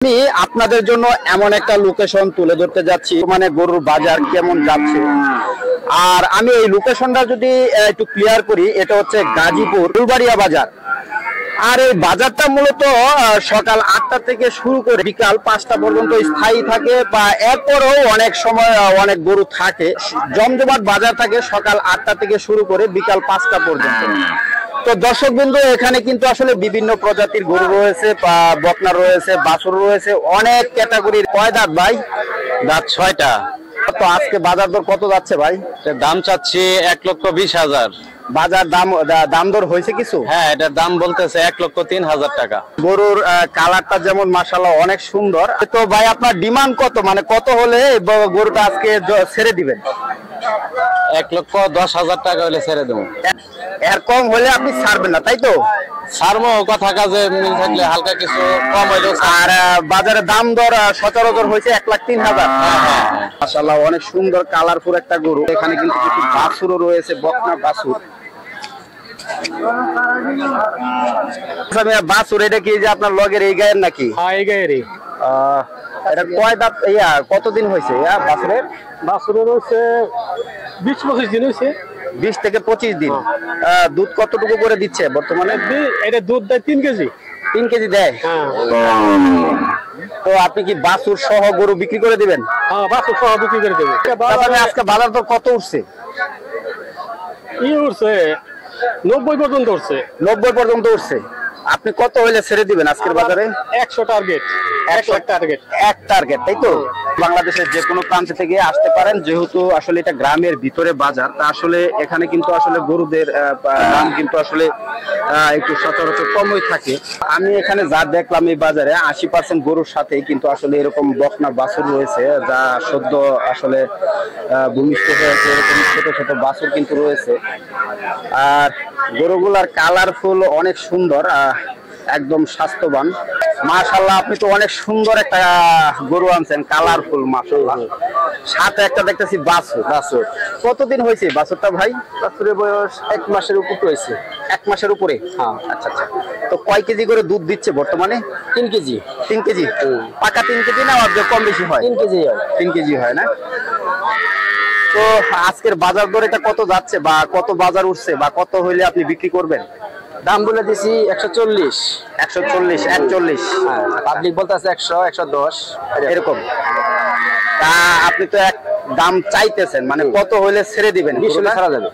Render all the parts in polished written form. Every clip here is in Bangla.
আমি আপনাদের জন্য এমন একটা লোকেশন তুলে ধরতে যাচ্ছি, মানে গরুর বাজার কেমন যাচ্ছে। আর আমি এই লোকেশনটা যদি একটু ক্লিয়ার করি, এটা হচ্ছে গাজীপুর ফুলবাড়িয়া বাজার। আর এই বাজারটা মূলত সকাল 8টা থেকে শুরু করে বিকাল 5টা পর্যন্ত স্থায়ী থাকে, বা এরপরেও অনেক সময় অনেক গরু থাকে। জমজমাট বাজার থাকে সকাল 8টা থেকে শুরু করে বিকাল 5টা পর্যন্ত। তো দর্শক বিন্দু, এখানে কিন্তু আসলে বিভিন্ন প্রজাতির গরু রয়েছে, বকনা রয়েছে, বাছুর রয়েছে, অনেক ক্যাটাগরির। কয় দাঁত ভাই? দাঁত 6টা। তো আজকে বাজার দর কত যাচ্ছে ভাই? দাম চাচ্ছি 1,20,000। বাজার দাম দর হয়েছে কিছু? হ্যাঁ, এটার দাম বলতেছে 1,03,000 টাকা। গরুর কালারটা যেমন মাশাআল্লাহ অনেক সুন্দর। তো ভাই আপনার ডিমান্ড কত, মানে কত হলে গরুটা আজকে ছেড়ে দিবেন? 1,10,000 টাকা হলে ছেড়ে দেবো। এর কম হলে আপনি ছাড়বেন না, তাই তো? ছাড়বো, কথা কাজে মিল থাকলে হালকা কিছু কম হইলেও। আর বাজারে দাম দর সচরাচর হয়েছে 1,03,000। মাশাআল্লাহ অনেক সুন্দর কালারফুল একটা গরু। এখানে কিন্তু কিছু বাছুরও রয়েছে, বকনা বাছুর। বাছুর এটা কি যে আপনার লগের এই গায়ের নাকি? হ্যাঁ, এই গায়েরই। এটা কয় দাঁত, কতদিন হয়েছে বাছুরের? বাছুরের হচ্ছে 20-25 দিন হয়েছে। 20 থেকে 25 দিন। দুধ কতটুকু করে দিচ্ছে বর্তমানে? এটা দুধ দেয় 3 কেজি। 3 কেজি দেয়। তো আপনি কি বাছুর সহ গরু বিক্রি করে দিবেন? হ্যাঁ, বাছুর সহ বিক্রি করে দেবে। আজকে বাজার দর কত উঠছে? উঠছে 90 পর্যন্ত উঠছে। 90 পর্যন্ত উঠছে। আপনি কত হইলে ছেড়ে দিবেন আজকের বাজারে? 100 টার্গেট। 100 টার্গেট। এক টার্গেট, তাই তো? বাংলাদেশের যে কোনো প্রান্ত থেকে আসতে পারেন, যেহেতু আসলে এটা গ্রামের ভিতরে বাজার, তা আসলে এখানে কিন্তু আসলে গরুদের দাম কিন্তু আসলে একটু সচরাচর কমই থাকে। আমি এখানে যা দেখলাম এই বাজারে 80% গরুর সাথেই কিন্তু আসলে এরকম বকনা বাছুর রয়েছে, যা সদ্য আসলে ভূমিষ্ঠ হয়েছে। এরকম ছোট ছোট বাছুর কিন্তু রয়েছে। আর গরুগুলার কালারফুল অনেক সুন্দর, একদম স্বাস্থ্যবান। মাশাআল্লাহ, আপনি তো অনেক সুন্দর একটা গরু আনছেন, কালারফুল মাশাআল্লাহ। সাথে একটা দেখতেছি বাছুর। কতদিন হয়েছে বাছুরটা ভাই? বাছুরের বয়স 1 মাসের উপর হয়েছে। 1 মাসের উপরে? হ্যাঁ। আচ্ছা। তো কয় কেজি করে দুধ দিচ্ছে বর্তমানে? 3 কেজি। 3 কেজি? পাকা 3 কেজি না কম বেশি হয়? 3 কেজি হয়। 3 কেজি হয় না? তো আজকের বাজার দর এটা কত যাচ্ছে, বা কত বাজার উঠছে, বা কত হইলে আপনি বিক্রি করবেন? দাম বলে দিছি 140। 140, 41। হ্যাঁ, পাবলিক বলতেছে 100, 110 এরকম। তা আপনি তো এক দাম চাইতেছেন, মানে কত হইলে ছেড়ে দিবেন? 20 হলে ছাড়া যাবে।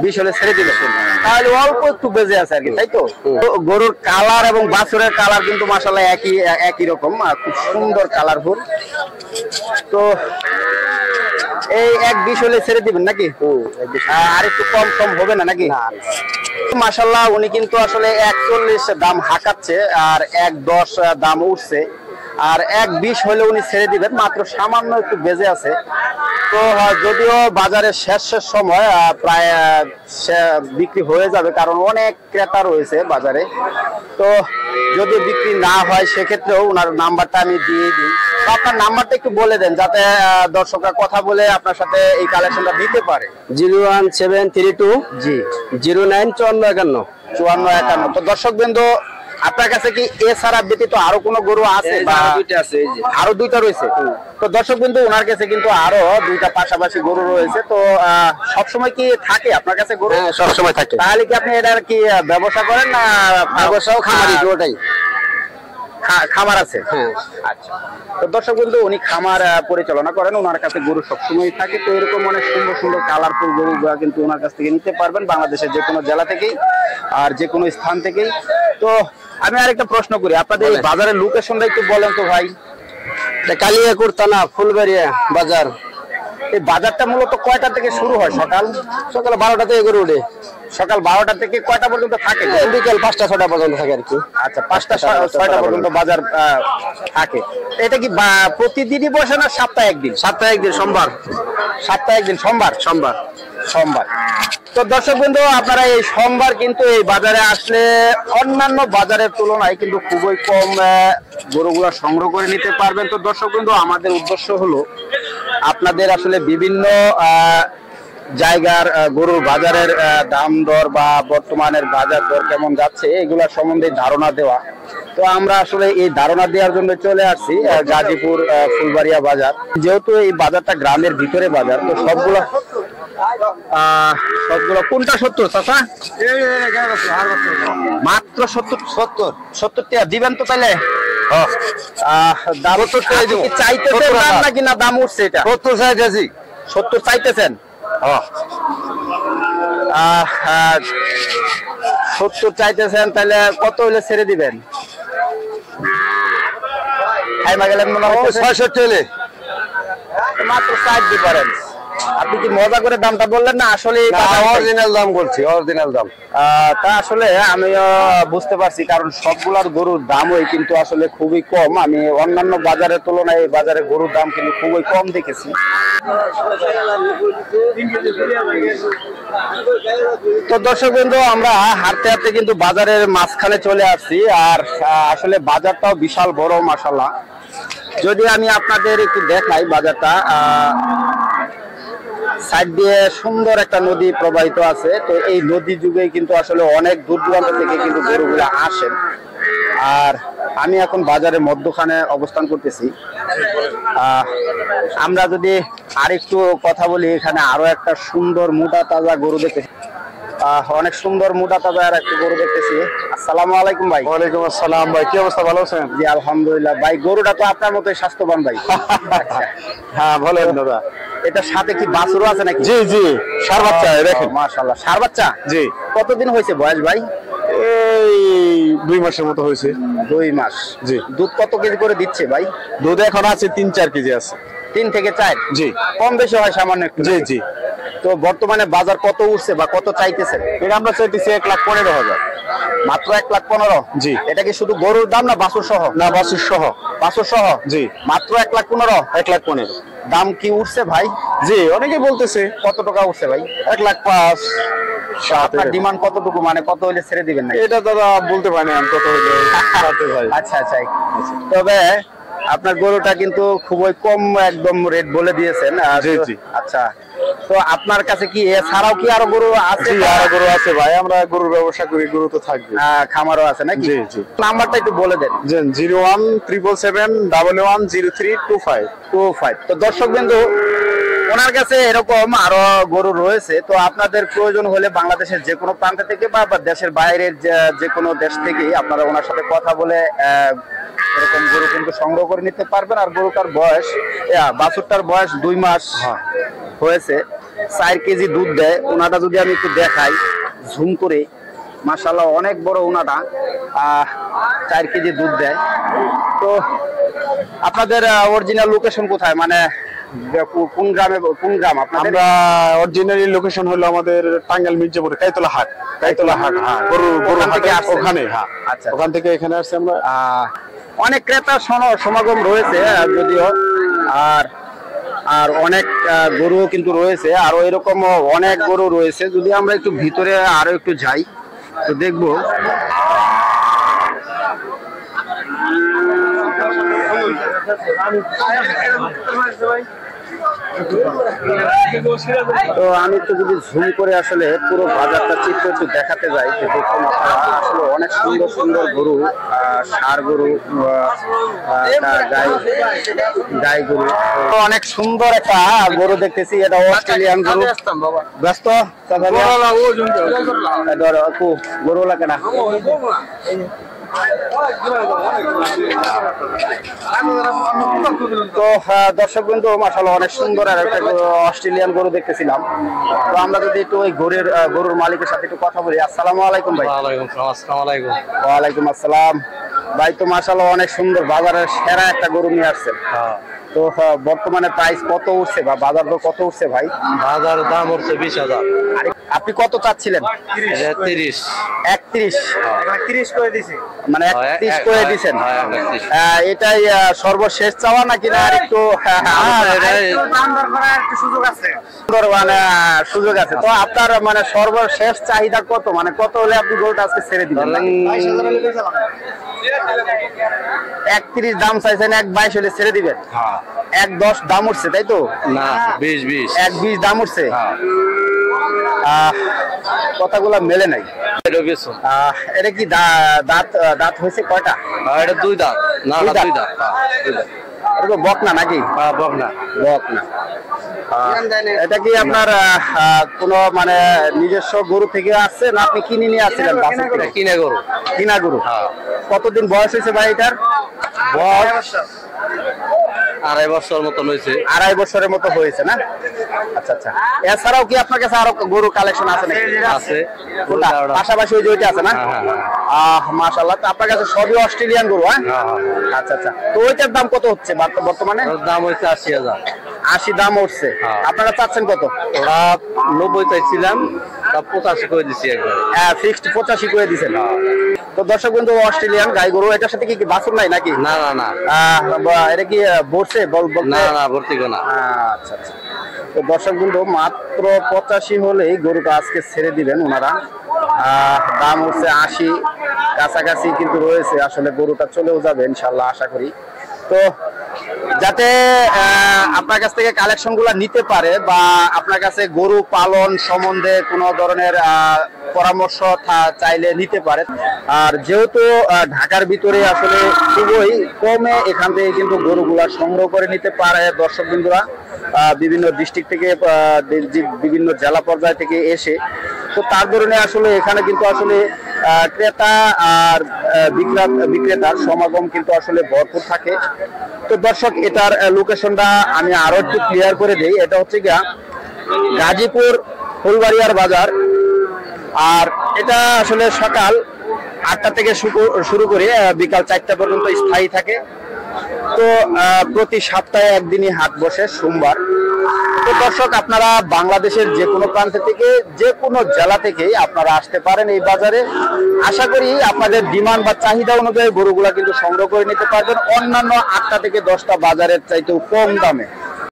20 হলে ছেড়ে দিবেন, তাহলে অল্প একটু বেজে আছে আর কি, তাই তো? গরুর কালার এবং বাছুরের কালার কিন্তু মাশাআল্লাহ একই রকম, খুব সুন্দর কালারফুল। তো এই 1,20 হলে ছেড়ে দিবেন নাকি? আর একটু কম হবে না নাকি? মাশাআল্লাহ, উনি কিন্তু আসলে 140 দাম হাঁকাচ্ছে, আর 110 দাম উঠছে, আর 1,20 হলে উনি ছেড়ে দিবেন। মাত্র সামান্য একটু বেজে আছে। তো যদিও বাজারের শেষ সময় প্রায় বিক্রি হয়ে যাবে, কারণ অনেক ক্রেতা রয়েছে বাজারে। তো যদি বিক্রি না হয় সেক্ষেত্রেও ওনার নাম্বারটা আমি দিয়ে দিই। আপনার নাম্বারটা একটু বলে দেন, যাতে দর্শকরা কথা বলে আপনার সাথে এই কালেকশনটা দিতে পারে। 01732 জি 095451 5451। তো দর্শক বিন্দু, আপনার কাছে কি এছাড়া ব্যতীত আরো কোনো গরু আছে? দুইটা আছে, এই যে আরো 2টা রয়েছে। তো দর্শক বিন্দু, ওনার কাছে কিন্তু আরো 2টা পাশাপাশি গরু রয়েছে। তো সবসময় কি থাকে আপনার কাছে গরু? হ্যাঁ, সবসময় থাকে। তাহলে কি আপনি এটার কি ব্যবসা করেন, না ব্যবসাও খামারি দুটোটাই? খামার আছে। হ্যাঁ। আচ্ছা। তো দর্শক বন্ধু, উনি খামার পরিচালনা করেন, ওনার কাছে গরু সবসময় থাকে। তো এরকম অনেক সুন্দর সুন্দর কালারফুল গরু কিন্তু ওনার কাছ থেকে নিতে পারবেন, বাংলাদেশের যে কোনো জেলা থেকেই আর যে কোনো স্থান থেকেই। তো আমি আরেকটা প্রশ্ন করি, আপনাদের এই বাজারের লোকেশনটা একটু বলেন তো ভাই। কালিয়াকুর থানা, ফুলবাড়িয়া বাজার। এই বাজারটা মূলত কয়টা থেকে শুরু হয়? সকাল 12টা থেকে গরু উঠে। সকাল 12টা থেকে কয়টা পর্যন্ত থাকে? বিকেল 5টা-6টা পর্যন্ত থাকে আর কি। আচ্ছা, 5টা-6টা পর্যন্ত বাজার থাকে। এটা কি প্রতিদিনই বসে না সপ্তাহে একদিন? সপ্তাহে একদিন, সোমবার। সপ্তাহে একদিন, সোমবার। তো দর্শক বন্ধু, আপনারা এই সোমবার কিন্তু এই বাজারে আসলে অন্যান্য বাজারের তুলনায় কিন্তু খুবই কম গরুগুলো সংগ্রহ করে নিতে পারবেন। তো দর্শক বন্ধু, আমাদের উদ্দেশ্য হলো আপনাদের আসলে বিভিন্ন জায়গার গরুর বাজারের দাম দর বা বর্তমানের বাজার দর কেমন যাচ্ছে এগুলা সম্বন্ধে ধারণা দেওয়া। তো আমরা আসলে এই ধারণা দেওয়ার জন্য চলে আসছি গাজীপুর ফুলবাড়িয়া বাজার। যেহেতু এই বাজারটা গ্রামের ভিতরে বাজার, তো সবগুলো কোনটা 70 চাচা? মাত্র 70 টাকা দিবেন তো তাহলে? দাম চাইতেছেন নাকি না দাম উঠছে? এটা 70 চাইতেছি। 70 চাইতেছেন? 70 চাইতেছেন, তাহলে কত হইলে ছেড়ে দিবেন? খাইমা গেলেন মনে হয় 65 হলে মাত্র 60 ডিফারেন্স। আপনি কি মজা করে দামটা বললেন না আসলে অরিজিনাল দাম বলছি, অরিজিনাল দাম। তা আসলে আমিও বুঝতে পারছি, কারণ সবগুলার গরুর দামই কিন্তু আসলে খুবই কম। আমি অন্যান্য বাজারের তুলনায় এই বাজারে গরুর দাম কিন্তু খুবই কম দেখেছি। তো দর্শক বন্ধু, আমরা হাঁটতে হাঁটতে কিন্তু বাজারের মাঝখানে চলে আসছি। আর আসলে বাজারটাও বিশাল বড় মাশাআল্লাহ। যদি আমি আপনাদের একটু দেখাই বাজারটা, সাইড দিয়ে সুন্দর একটা নদী প্রবাহিত আছে। তো এই নদী যুগে কিন্তু আসলে অনেক দূর দূরান্ত থেকে কিন্তু গরুগুলা আসেন। আর আমি এখন বাজারের মধ্যখানে অবস্থান করতেছি। আমরা যদি আরেকটু কথা বলি, এখানে আরো একটা সুন্দর মোটা তাজা গরু দেখতেছি। অনেক সুন্দর মোটা তাজা আর একটা গরু দেখতেছি। আসসালামু আলাইকুম ভাই। ওয়ালাইকুম আসসালাম ভাই, কি অবস্থা? ভালো আছেন? জি আলহামদুলিল্লাহ। ভাই গরুটা তো আপনার মতোই স্বাস্থ্যবান ভাই। হ্যাঁ বলেন দাদা। এটার সাথে কি বাছুরও আছে নাকি? জি জি, ষাঁড় বাচ্চা দেখেন। মাশাআল্লাহ, ষাঁড় বাচ্চা। জি। কতদিন হয়েছে বয়স ভাই? এই 2 মাসের মতো হয়েছে। 2 মাস। জি। দুধ কত কেজি করে দিচ্ছে ভাই? দুধ এখন আছে 3-4 কেজি আছে। 3 থেকে 4? জি। কম বেশি হয় সামান্য একটু? জি জি। তো বর্তমানে বাজার কত উঠছে বা কত চাইতেছেন? এটা আমরা চাইতেছি 1,15,000। মাত্র 1,15,000? জি। এটা কি শুধু গরুর দাম না বাছুর সহ? না, বাছুর সহ। বাছুর সহ? জি। মাত্র 1,15,000? 1,15,000। দাম কি উঠছে ভাই? জি, অনেকে বলতেছে। কত টাকা উঠছে ভাই? 1,05,000। আপনার ডিমান্ড কতটুকু, মানে কত হইলে ছেড়ে দিবেন? না এটা দাদা বলতে পারি না কত হইলে ভাই। আচ্ছা আচ্ছা। তবে আপনার গরুটা কিন্তু খুবই কম একদম রেট বলে দিয়েছেন। জি জি। আচ্ছা, তো আপনার কাছে কি এছাড়াও কি আরো গরু আছে? জি, আরো গরু আছে ভাই, আমরা গরুর ব্যবসা করি, গরু তো থাকবে। খামারও আছে নাকি? জি জি। নাম্বারটা একটু বলে দেন। 0177710325। তো দর্শক বিন্দু, ওনার কাছে এরকম আরো গরু রয়েছে। তো আপনাদের প্রয়োজন হলে বাংলাদেশের যে কোনো প্রান্ত থেকে বা দেশের বাইরের যে কোনো দেশ থেকেই আপনারা ওনার সাথে কথা বলে এরকম গরু কিন্তু সংগ্রহ করে নিতে পারবেন। আর গরুটার বয়স, বাছুরটার বয়স 2 মাস হয়েছে। 4 কেজি দুধ দেয়। ওনাটা যদি আমি একটু দেখাই ঝুম করে, মাশাআল্লাহ অনেক বড় ওনাটা। 4 কেজি দুধ দেয়। তো আপনাদের অরিজিনাল লোকেশন কোথায়, মানে কোন গ্রামে, কোন গ্রাম আপনাদের? আমরা অরিজিনালি লোকেশন হলো আমাদের টাঙ্গাইল মির্জাপুরে কাইতলা হাট। কাইতলা হাট, হ্যাঁ, গরু হাটে ওখানে। হ্যাঁ আচ্ছা, ওখান থেকে এখানে আসছে আমরা। অনেক ক্রেতার সমাগম রয়েছে যদিও, আর অনেক গরু কিন্তু রয়েছে, আরো এরকম অনেক গরু রয়েছে। যদি আমরা একটু ভিতরে আরো একটু যাই তো দেখবো। তো আমি একটু যদি ঝুম করে আসলে পুরো বাজারটা চিত্র একটু দেখাতে যাই, যে দেখুন আপনারা আসলে অনেক সুন্দর সুন্দর গরু, ষাঁড় গরু, গাই গরু। তো অনেক সুন্দর একটা গরু দেখতেছি, এটা অস্ট্রেলিয়ান গরু। ব্যস্ত গরু লাগে না। তো দর্শক বিন্দু, মাশাআল্লাহ অনেক সুন্দর আর একটা অস্ট্রেলিয়ান গরু দেখতেছিলাম। তো আমরা যদি একটু ওই গরুর মালিকের সাথে একটু কথা বলি। আসসালামু আলাইকুম ভাই। ওয়ালাইকুম আসসালাম ভাই। তো মাশাআল্লাহ অনেক সুন্দর, বাজারের সেরা একটা গরু নিয়ে আসছেন। তো বর্তমানে প্রাইস কত উঠছে বা বাজার দর কত উঠছে ভাই? বাজার দাম হচ্ছে 20,000। আপনি কত চাচ্ছিলেন? 30। 31 করে দিছি, মানে 31 করে দিছেন। এটাই সর্বশেষ চাওয়া নাকি না আর একটু মানে সুযোগ আছে? তো আপনার মানে সর্বশেষ চাহিদা কত, মানে কত হলে আপনি গরুটা আজকে ছেড়ে দিবেন? 31 দাম চাইছেন, 1,22 হলে ছেড়ে দিবেন? 1,10 দাম উঠছে তাই তো? না, 20। 1,20 দাম উঠছে। কথাগুলো মেলে নাই। এটা কি দাঁত দাঁত হয়েছে কয়টা? এটা 2 দাঁত। না 2 দাঁত। এটা তো বকনা নাকি? বকনা। বকনা। এটা কি আপনার কোনো মানে নিজস্ব গরু থেকে আসছে না আপনি কিনে নিয়ে আসছিলেন? কিনা গরু। কিনা গরু। কতদিন বয়স হয়েছে ভাই এটার? বয়স 2.5 বছর মতন হয়েছে। 2.5 বছরের মতো হয়েছে না? আচ্ছা আচ্ছা। এছাড়াও কি আপনার কাছে আরো গরু কালেকশন আছে নাকি? আছে। পাশাপাশি ওই যে ওইটা আছে না? মাশাআল্লাহ। তো আপনার কাছে সবই অস্ট্রেলিয়ান গরু? হ্যাঁ। আচ্ছা আচ্ছা। তো ওইটার দাম কত হচ্ছে বর্তমানে? দাম হচ্ছে 80,000। 80 দাম উঠছে। আপনারা চাচ্ছেন কত? ওরা 90 চাইছিলাম, 85 করে দিছি একবার। হ্যাঁ, ফিক্সড 85 করে দিয়েছেন। তো দর্শক বন্ধু, অস্ট্রেলিয়ান গাই গরু, এটার সাথে কি বাছুর নাই নাকি? না না না। এটা কি ভরছে? না না, ভর্তি না। আচ্ছা আচ্ছা। তো দর্শক বন্ধু, মাত্র 85 হলেই গরুটা আজকে ছেড়ে দিবেন ওনারা। দাম হচ্ছে 80 কাছাকাছি কিন্তু রয়েছে। আসলে গরুটা চলেও যাবে ইনশাল্লাহ আশা করি। তো যাতে আপনার কাছ থেকে কালেকশন গুলা নিতে পারে বা আপনার কাছে গরু পালন সম্বন্ধে কোনো ধরনের পরামর্শ চাইলে নিতে পারে। আর যেহেতু ঢাকার ভিতরে আসলে খুবই কমে এখান থেকে কিন্তু গরুগুলা সংগ্রহ করে নিতে পারে দর্শক বিন্দুরা, বিভিন্ন ডিস্ট্রিক্ট থেকে বিভিন্ন জেলা পর্যায় থেকে এসে। তো তার কারণে আসলে এখানে কিন্তু আসলে ক্রেতা আর বিক্রেতার সমাগম কিন্তু আসলে ভরপুর থাকে। তো দর্শক, এটার লোকেশনটা আমি আরো একটু ক্লিয়ার করে দিই। এটা হচ্ছে গিয়া গাজীপুর ফুলবাড়িয়ার বাজার। আর এটা আসলে সকাল 8টা থেকে শুরু করে বিকাল 4টা পর্যন্ত স্থায়ী থাকে। তো প্রতি সপ্তাহে একদিনই হাট বসে, সোমবার। তো দর্শক, আপনারা বাংলাদেশের যে কোনো প্রান্ত থেকে যে কোনো জেলা থেকে আপনারা আসতে পারেন এই বাজারে। আশা করি আপনাদের ডিমান্ড বা চাহিদা অনুযায়ী গরুগুলা কিন্তু সংগ্রহ করে নিতে পারবেন অন্যান্য 8টা থেকে 10টা বাজারের চাইতেও কম দামে।